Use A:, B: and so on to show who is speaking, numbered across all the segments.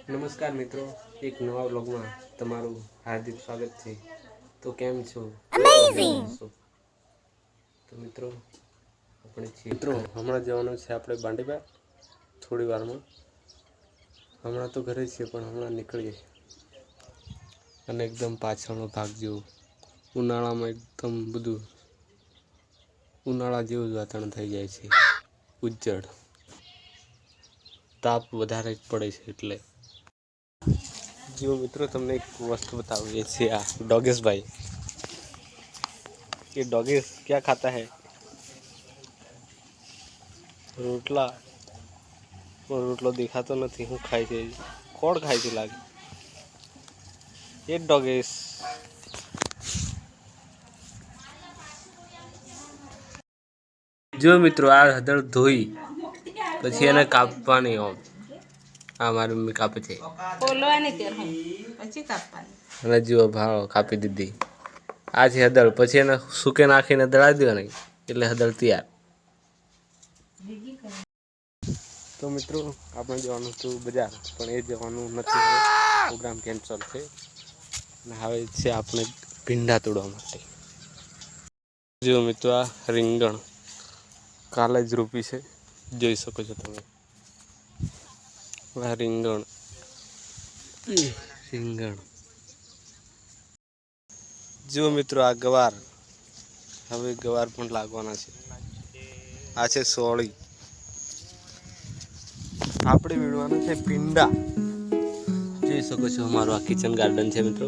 A: નમસ્કાર મિત્રો, એક નવા વ્લોગમાં તમારું હાર્દિક સ્વાગત છે। તો કેમ છો? અમેઝિંગ। તો મિત્રો હમણાં જવાનું છે આપણે બાંડીબા થોડી વારમાં। હમણાં તો ઘરે છીએ પણ હમણાં નીકળીએ અને એકદમ પાછળનો ભાગ જેવું ઉનાળામાં એકદમ બધું ઉનાળા જેવું જ વાતાવરણ થઈ જાય છે, ઉજ્જડ તાપ વધારે પડે છે એટલે। जो मित्रों तमने एक वस्तु बताओ, ये आ डॉगेश भाई, ये डॉगेश क्या खाता है? रोटला। रोटलो दिखातो नहीं, हूँ खाई छे? कोण खाई छे लागे? ये डॉगेश। जो मित्रों आ हदळ धोई પછી એને કાપવાની હોય। हाँ मारी मम्मी कापे छे,
B: બોલવાની કે હું પછી કાપવાની
A: અને જો ભાળો કાપી દીધી। આ છે હદળ, પછી એને સૂકે નાખીને દળાવી દેવાની એટલે હદળ તૈયાર। તો મિત્રો આપણે જવાનું હતું બજાર, પણ એ જવાનું નથી, પ્રોગ્રામ કેન્સલ છે અને હવે છે આપણે ભીંડા તોડવા માટે। જો મિત્રો આ રીંગણ કાલે જ રોપી છે, જોઈ શકો છો તમે। આ રીંગણ રીંગણ જો મિત્રો આ ગવાર, હવે ગવાર પણ લાગવાના છે। આ છે સોળી, આપણે વીણવાનું છે ભીંડા। જોઈ શકો છો અમારું આ કિચન ગાર્ડન છે મિત્રો,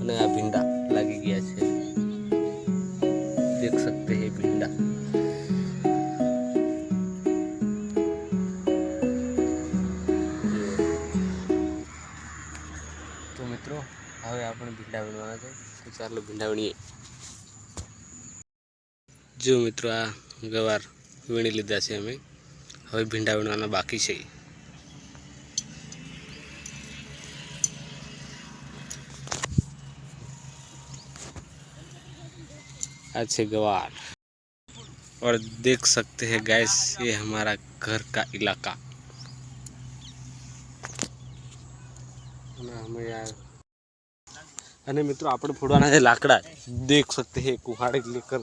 A: અને આ ભીંડા લાગી ગયા છે, દેખ सकते हैं ભીંડા। તો મિત્રો હવે આપણે ભીંડા વીણવાના છે, તો ચાલો ભીંડા વીણીએ। જો મિત્રો આ ગવાર વીણી લીધા છે અમે, હવે ભીંડા વીણવાના બાકી છે। अच्छे गवार, और देख सकते हैं गैस, ये हमारा घर का इलाका। हमें यार अने मित्रों આપણે ફોડવાના છે લાકડા, देख सकते हैं कुहाड़ी लेकर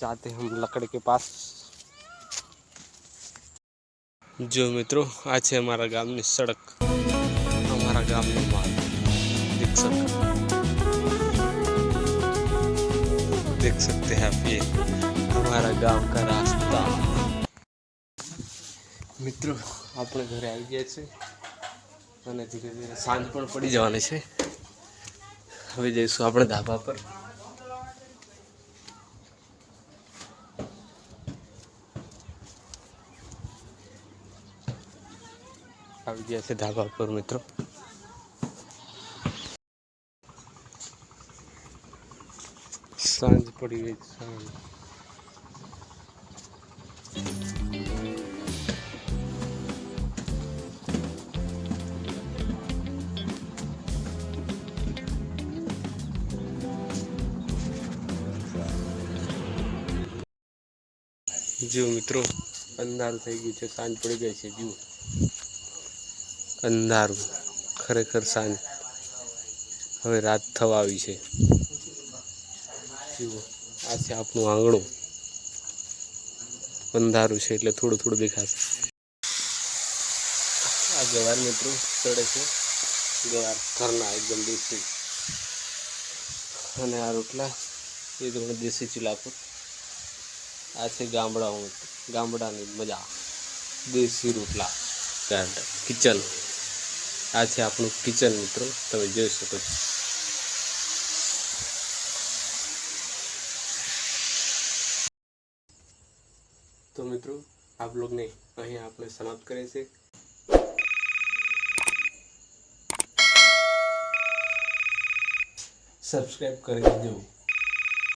A: जाते हम लकड़ी के पास। जो मित्रों आज है हमारा गामनी सड़क, हमारा गाम नो मार्ग, देख सकते हैं आप, ये हमारा गांव का रास्ता। मित्रों આપણે ઘરે આવી ગયા છે અને ધીરે ધીરે સાંજ પણ પડી જવાની છે। હવે જઈશું આપણે ધાબા પર। આવી ગયા છે ધાબા પર મિત્રો। સાંજ પડી ગઈ, સાંજ। जो मित्रों अंधारू થઈ ગયું છે, સાંજ પડી ગઈ છે। જુઓ અંધારું, ખરેખર સાંજ, હવે રાત થવા આવી છે। જુઓ આ છે આપણું આંગણું, અંધારું છે એટલે થોડું થોડું દેખાશે। આ ગવાર મિત્રો ચડે છે, ગવાર ઘરના એકદમ દેશી, અને આ રોટલા એ તો દેશી ચૂલા પર। આ છે ગામડાની મજા, દેશી રોટલા, કિચન। આ છે આપણું કિચન મિત્રો, તમે જોઈ શકો છો। તો મિત્રો આ બ્લોગને અહીં આપણે સમાપ્ત કરીએ છીએ। સબસ્ક્રાઇબ કરી દેજો।